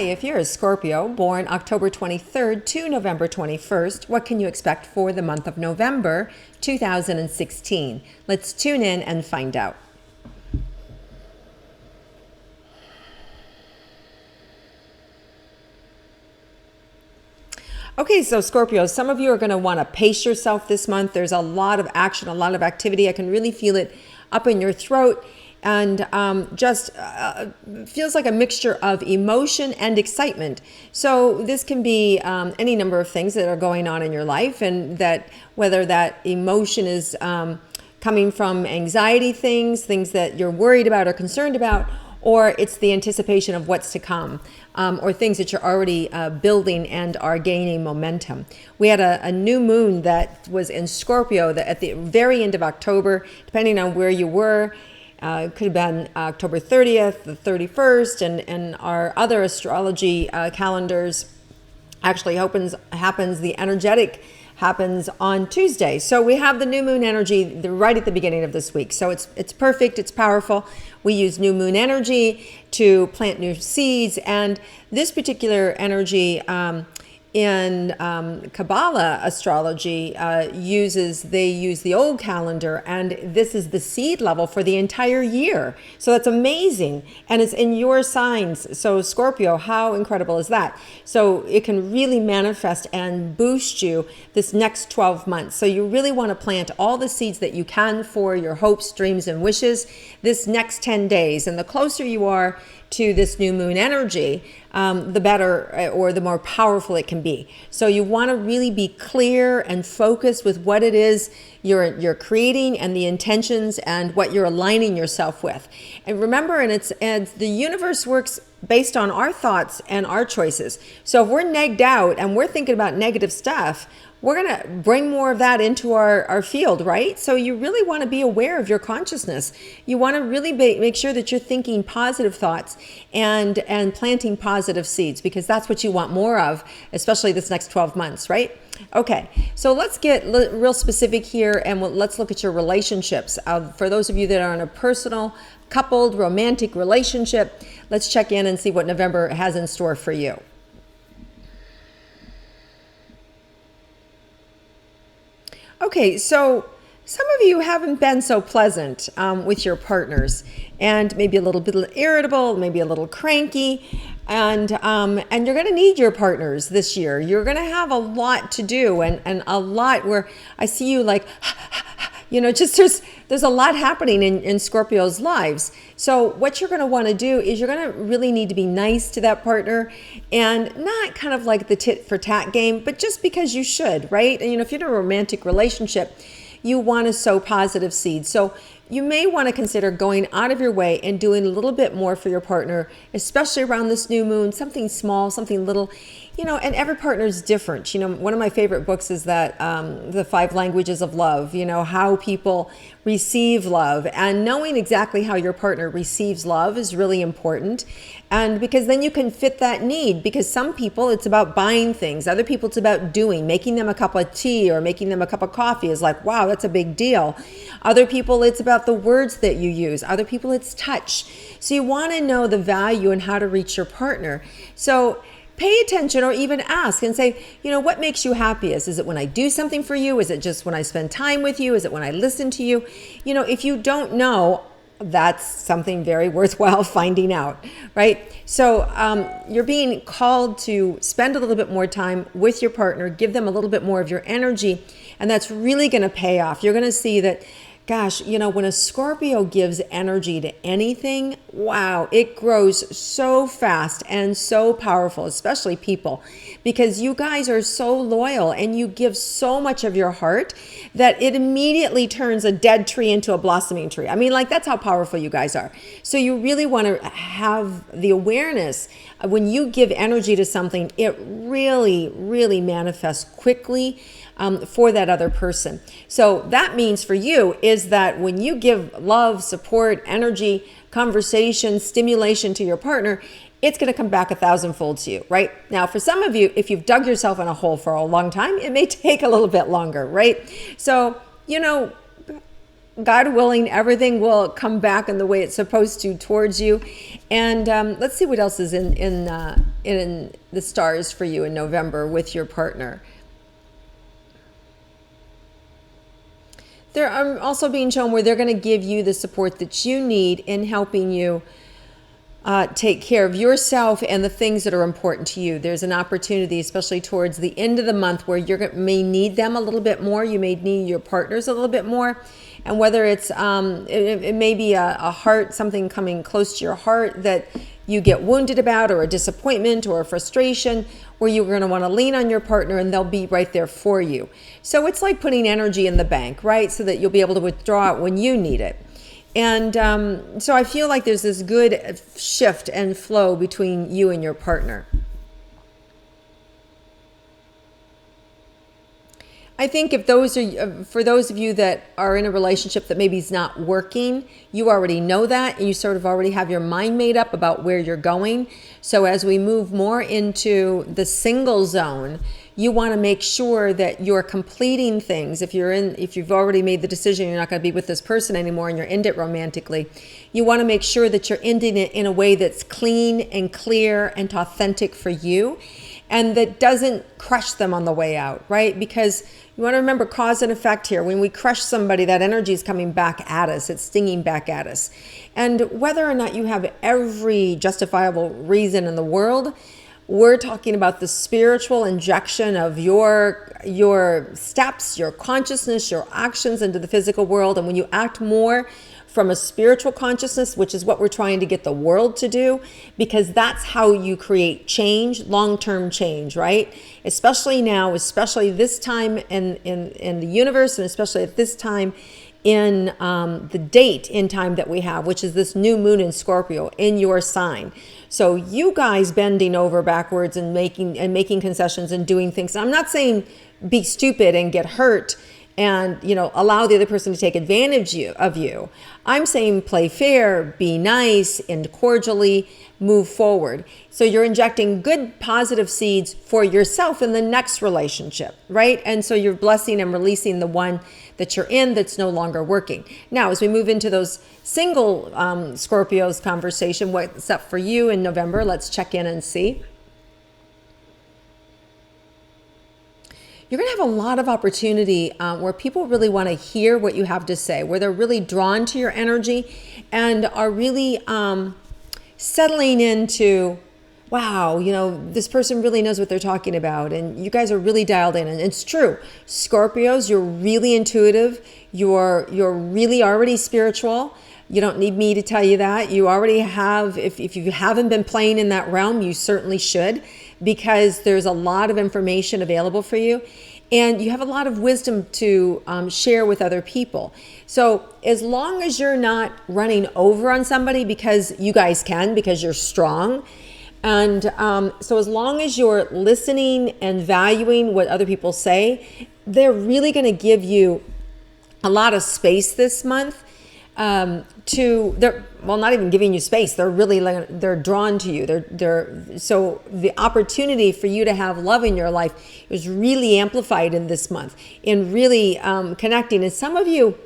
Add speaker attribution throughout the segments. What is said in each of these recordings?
Speaker 1: if you're a Scorpio born October 23rd to November 21st, what can you expect for the month of November 2016? Let's tune in and find out. Okay, so Scorpio, some of you are going to want to pace yourself this month. There's a lot of action, a lot of activity. I can really feel it up in your throat, and feels like a mixture of emotion and excitement. So this can be any number of things that are going on in your life, and that whether that emotion is coming from anxiety things that you're worried about or concerned about, or it's the anticipation of what's to come, or things that you're already building and are gaining momentum. We had a new moon that was in Scorpio that at the very end of October, depending on where you were, it could have been October 30th, the 31st, and our other astrology calendars actually happens, the energetic happens on Tuesday. So we have the new moon energy right at the beginning of this week. So it's perfect, it's powerful. We use new moon energy to plant new seeds, and this particular energy in Kabbalah astrology they use the old calendar, and this is the seed level for the entire year. So that's amazing, and it's in your signs. So Scorpio, how incredible is that? So it can really manifest and boost you this next 12 months. So you really want to plant all the seeds that you can for your hopes, dreams, and wishes this next 10 days. And the closer you are to this new moon energy, the better or the more powerful it can be. So you want to really be clear and focused with what it is you're creating and the intentions and what you're aligning yourself with. And remember, and the universe works based on our thoughts and our choices. So if we're negged out and we're thinking about negative stuff, we're going to bring more of that into our field, right? So you really want to be aware of your consciousness. You want to really make sure that you're thinking positive thoughts and planting positive seeds, because that's what you want more of, especially this next 12 months, right? Okay, so let's get real specific here, and let's look at your relationships. For those of you that are in a personal, coupled, romantic relationship, let's check in and see what November has in store for you. Okay, so some of you haven't been so pleasant with your partners, and maybe a little bit irritable, maybe a little cranky, and you're going to need your partners this year. You're going to have a lot to do, and a lot where I see you like, just there's a lot happening in Scorpio's lives. So what you're going to want to do is you're going to really need to be nice to that partner, and not kind of like the tit for tat game, but just because you should, right? And if you're in a romantic relationship, you want to sow positive seeds. So you may want to consider going out of your way and doing a little bit more for your partner, especially around this new moon, something small, something little, and every partner is different. One of my favorite books is that The 5 Languages of Love, how people receive love, and knowing exactly how your partner receives love is really important. And because then you can fit that need, because some people it's about buying things, other people it's about doing, making them a cup of tea or making them a cup of coffee is like, wow, that's a big deal. Other people it's about the words that you use, other people it's touch. So you want to know the value and how to reach your partner. So pay attention, or even ask and say, what makes you happiest? Is it when I do something for you? Is it just when I spend time with you? Is it when I listen to you? If you don't know, that's something very worthwhile finding out, right? So you're being called to spend a little bit more time with your partner, give them a little bit more of your energy, and that's really going to pay off. You're going to see that, gosh, when a Scorpio gives energy to anything, wow, it grows so fast and so powerful, especially people, because you guys are so loyal and you give so much of your heart that it immediately turns a dead tree into a blossoming tree. I mean, that's how powerful you guys are. So you really want to have the awareness when you give energy to something, it really, really manifests quickly for that other person. So that means for you is that when you give love, support, energy, conversation, stimulation to your partner, it's going to come back 1,000-fold to you, right? Now, for some of you, if you've dug yourself in a hole for a long time, it may take a little bit longer, right? So, God willing, everything will come back in the way it's supposed to towards you. And let's see what else is in the stars for you in November with your partner. They're also being shown where they're going to give you the support that you need in helping you take care of yourself and the things that are important to you. There's an opportunity, especially towards the end of the month, where you may need them a little bit more. You may need your partners a little bit more. And whether it's, it may be a heart, something coming close to your heart that you get wounded about, or a disappointment or a frustration, where you're going to want to lean on your partner and they'll be right there for you. So it's like putting energy in the bank, right? So that you'll be able to withdraw it when you need it. And so I feel like there's this good shift and flow between you and your partner. I think if those are, for those of you that are in a relationship that maybe is not working, you already know that, and you sort of already have your mind made up about where you're going. So as we move more into the single zone, you want to make sure that you're completing things. If you've already made the decision you're not going to be with this person anymore and you're in it romantically, you want to make sure that you're ending it in a way that's clean and clear and authentic for you, and that doesn't crush them on the way out, right? Because you want to remember cause and effect here. When we crush somebody, that energy is coming back at us. It's stinging back at us. And whether or not you have every justifiable reason in the world, we're talking about the spiritual injection of your steps, your consciousness, your actions into the physical world. And when you act more from a spiritual consciousness, which is what we're trying to get the world to do, because that's how you create change, long-term change, right? Especially now, especially this time in the universe, and especially at this time in the date in time that we have, which is this new moon in Scorpio in your sign. So you guys bending over backwards and making concessions and doing things. I'm not saying be stupid and get hurt and allow the other person to take advantage of you. I'm saying play fair, be nice, and cordially move forward. So you're injecting good positive seeds for yourself in the next relationship, right? And so you're blessing and releasing the one that you're in that's no longer working. Now, as we move into those single Scorpios conversation, what's up for you in November? Let's check in and see. You're going to have a lot of opportunity where people really want to hear what you have to say, where they're really drawn to your energy and are really settling into, wow, this person really knows what they're talking about, and you guys are really dialed in. And it's true. Scorpios, you're really intuitive. You're really already spiritual. You don't need me to tell you that. You already have, if you haven't been playing in that realm, you certainly should, because there's a lot of information available for you. And you have a lot of wisdom to share with other people. So as long as you're not running over on somebody, because you guys can, because you're strong, and so as long as you're listening and valuing what other people say, they're really going to give you a lot of space this month. Not even giving you space. They're drawn to you. So the opportunity for you to have love in your life is really amplified in this month, in really connecting. And some of you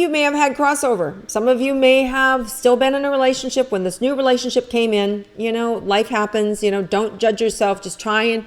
Speaker 1: may have had crossover. Some of you may have still been in a relationship when this new relationship came in. Life happens. Don't judge yourself. Just try and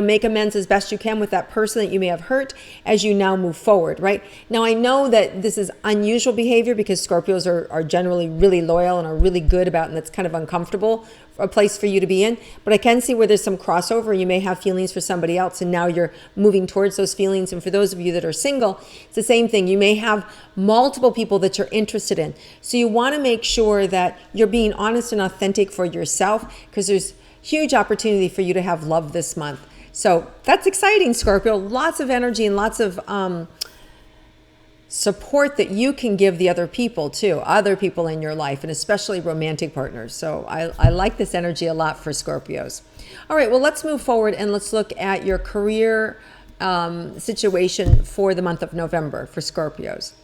Speaker 1: make amends as best you can with that person that you may have hurt as you now move forward, right? Now, I know that this is unusual behavior because Scorpios are generally really loyal and are really good about, and that's kind of uncomfortable, a place for you to be in. But I can see where there's some crossover. You may have feelings for somebody else, and now you're moving towards those feelings. And for those of you that are single, it's the same thing. You may have multiple people that you're interested in. So you want to make sure that you're being honest and authentic for yourself, because there's huge opportunity for you to have love this month. So that's exciting, Scorpio. Lots of energy and lots of support that you can give the other people too, other people in your life, and especially romantic partners. So I like this energy a lot for Scorpios. All right, well, let's move forward and let's look at your career situation for the month of November for Scorpios.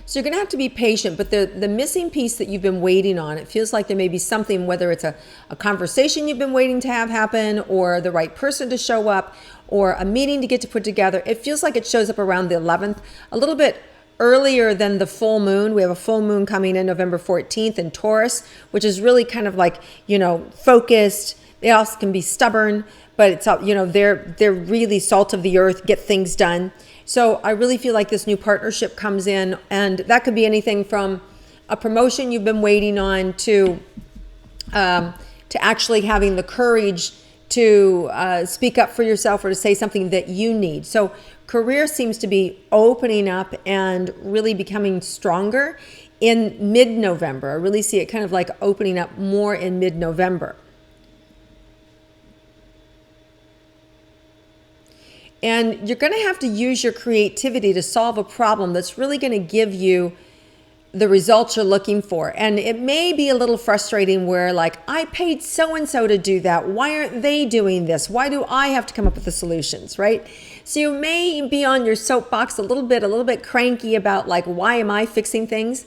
Speaker 1: So you're going to have to be patient, but the missing piece that you've been waiting on, it feels like there may be something, whether it's a conversation you've been waiting to have happen, or the right person to show up, or a meeting to get to put together. It feels like it shows up around the 11th, a little bit earlier than the full moon. We have a full moon coming in November 14th in Taurus, which is really kind of like, focused. They also can be stubborn, but it's, they're really salt of the earth, get things done. So I really feel like this new partnership comes in, and that could be anything from a promotion you've been waiting on to actually having the courage to speak up for yourself or to say something that you need. So career seems to be opening up and really becoming stronger in mid-November. I really see it kind of like opening up more in mid-November. And you're going to have to use your creativity to solve a problem that's really going to give you the results you're looking for. And it may be a little frustrating where, like, I paid so-and-so to do that. Why aren't they doing this? Why do I have to come up with the solutions, right? So you may be on your soapbox a little bit cranky about, like, why am I fixing things?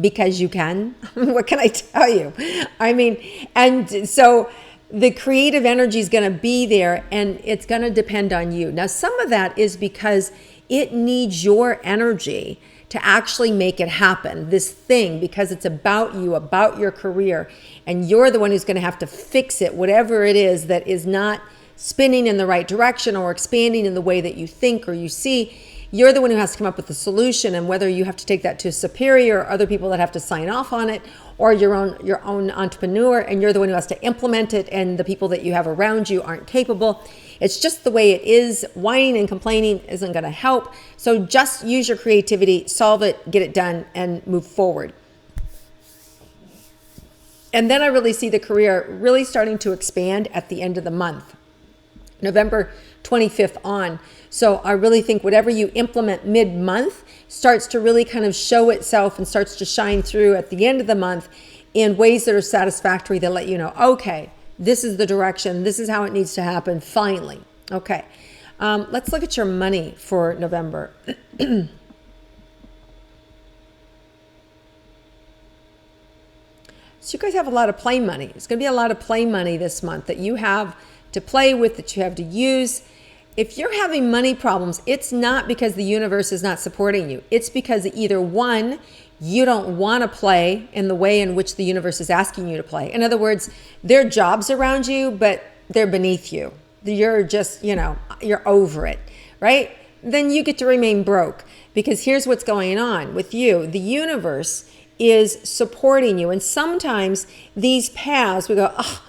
Speaker 1: Because you can. What can I tell you? I mean, and so the creative energy is going to be there, and it's going to depend on you. Now, some of that is because it needs your energy to actually make it happen, this thing, because it's about you, about your career, and you're the one who's going to have to fix it, whatever it is that is not spinning in the right direction or expanding in the way that you think or you see. You're the one who has to come up with the solution, and whether you have to take that to a superior or other people that have to sign off on it, or your own entrepreneur, and you're the one who has to implement it, and the people that you have around you aren't capable. It's just the way it is. Whining and complaining isn't going to help. So just use your creativity, solve it, get it done, and move forward. And then I really see the career really starting to expand at the end of the month, November 25th on. So I really think whatever you implement mid-month starts to really kind of show itself and starts to shine through at the end of the month in ways that are satisfactory, that let you know, okay, this is the direction, this is how it needs to happen, finally. Okay, let's look at your money for November. So you guys have a lot of play money. It's going to be a lot of play money this month that you have to play with, that you have to use. If you're having money problems, it's not because the universe is not supporting you. It's because either one, you don't want to play in the way in which the universe is asking you to play. In other words, there are jobs around you, but they're beneath you. You're just, you're over it, right? Then you get to remain broke, because here's what's going on with you. The universe is supporting you. And sometimes these paths, we go, oh,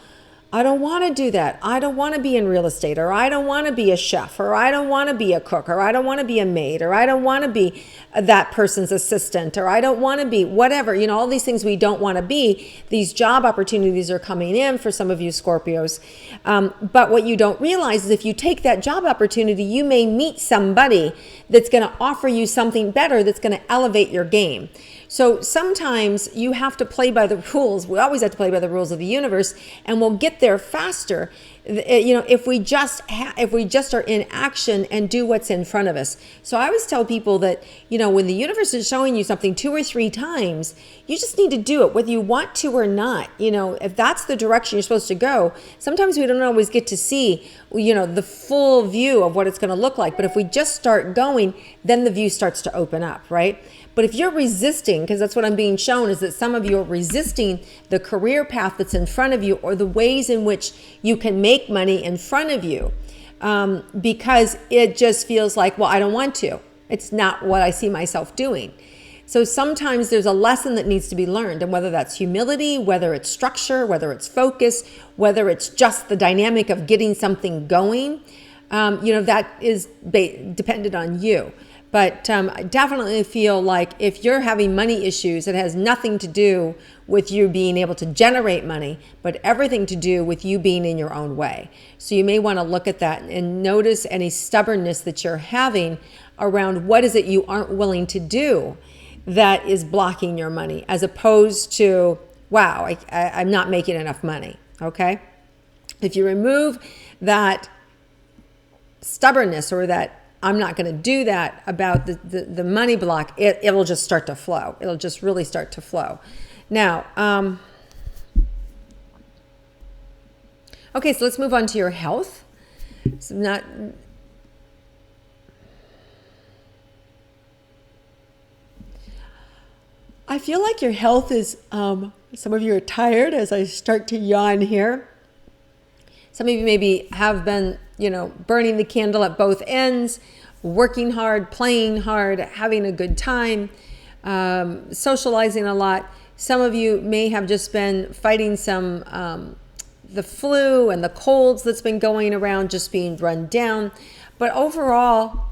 Speaker 1: I don't want to do that. I don't want to be in real estate, or I don't want to be a chef, or I don't want to be a cook, or I don't want to be a maid, or I don't want to be that person's assistant, or I don't want to be whatever, all these things we don't want to be. These job opportunities are coming in for some of you Scorpios. But what you don't realize is if you take that job opportunity, you may meet somebody that's going to offer you something better, that's going to elevate your game. So sometimes you have to play by the rules. We always have to play by the rules of the universe, and we'll get there faster, if we just are in action and do what's in front of us. So I always tell people that, when the universe is showing you something 2 or 3 times, you just need to do it, whether you want to or not. If that's the direction you're supposed to go, sometimes we don't always get to see, the full view of what it's going to look like. But if we just start going, then the view starts to open up, right? But if you're resisting, because that's what I'm being shown, is that some of you are resisting the career path that's in front of you, or the ways in which you can make money in front of you, because it just feels like, well, I don't want to. It's not what I see myself doing. So sometimes there's a lesson that needs to be learned, and whether that's humility, whether it's structure, whether it's focus, whether it's just the dynamic of getting something going, that is dependent on you. But I definitely feel like if you're having money issues, it has nothing to do with you being able to generate money, but everything to do with you being in your own way. So you may want to look at that and notice any stubbornness that you're having around what is it you aren't willing to do that is blocking your money, as opposed to, wow, I'm not making enough money, okay? If you remove that stubbornness or that I'm not going to do that about the money block, it will just start to flow. It'll just really start to flow. Now, okay, so let's move on to your health. So I feel like your health is, some of you are tired as I start to yawn here. Some of you maybe have been, burning the candle at both ends, working hard, playing hard, having a good time, socializing a lot. Some of you may have just been fighting the flu and the colds that's been going around, just being run down. But overall,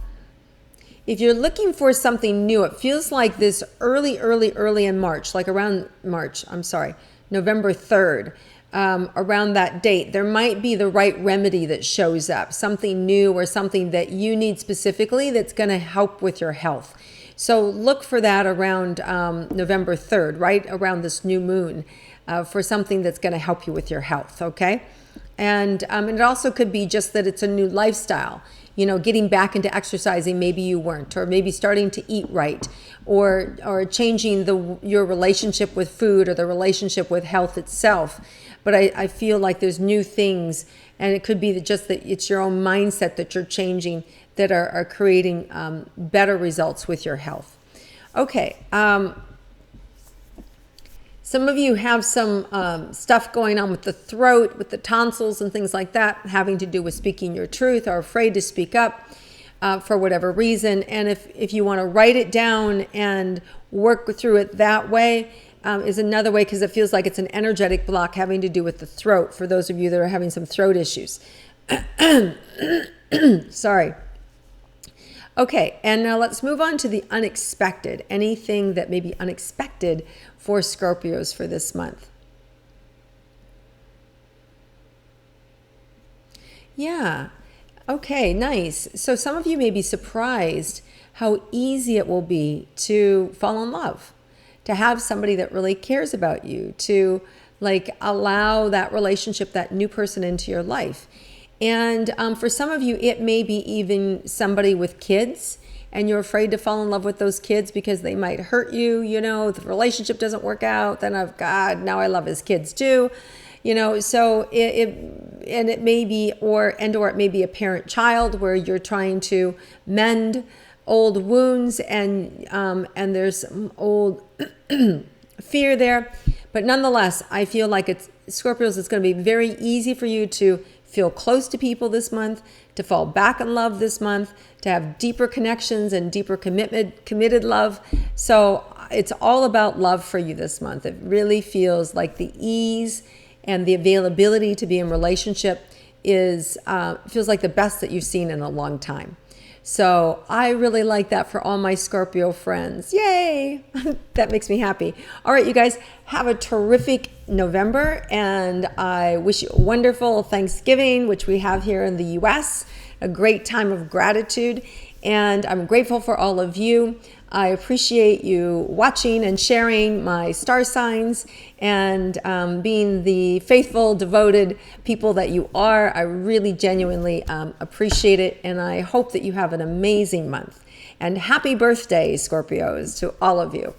Speaker 1: if you're looking for something new, it feels like this early in March, like around November 3rd, around that date, there might be the right remedy that shows up, something new or something that you need specifically that's going to help with your health. So look for that around November 3rd, right around this new moon, for something that's going to help you with your health, okay? And it also could be just that it's a new lifestyle. Getting back into exercising, maybe you weren't, or maybe starting to eat right, or changing your relationship with food or the relationship with health itself. But I feel like there's new things, and it could be that it's your own mindset that you're changing that are creating better results with your health. Okay. Some of you have some stuff going on with the throat, with the tonsils and things like that, having to do with speaking your truth, or afraid to speak up for whatever reason. And if you want to write it down and work through it that way, is another way, because it feels like it's an energetic block having to do with the throat for those of you that are having some throat issues. Sorry. Okay, and now let's move on to the unexpected. Anything that may be unexpected for Scorpios for this month. Yeah, okay, nice. So some of you may be surprised how easy it will be to fall in love, to have somebody that really cares about you, to allow that relationship, that new person into your life. And for some of you, it may be even somebody with kids, and you're afraid to fall in love with those kids because they might hurt you. The relationship doesn't work out. Then now I love his kids too. So it may be, or it may be a parent-child where you're trying to mend old wounds, and there's some old fear there. But nonetheless, I feel like Scorpios, it's going to be very easy for you to feel close to people this month, to fall back in love this month, to have deeper connections and deeper committed love. So it's all about love for you this month. It really feels like the ease and the availability to be in relationship feels like the best that you've seen in a long time. So I really like that for all my Scorpio friends. Yay! That makes me happy. All right, you guys, have a terrific November, and I wish you a wonderful Thanksgiving, which we have here in the U.S., a great time of gratitude, and I'm grateful for all of you. I appreciate you watching and sharing my star signs, and being the faithful, devoted people that you are. I really genuinely appreciate it, and I hope that you have an amazing month. And happy birthday, Scorpios, to all of you.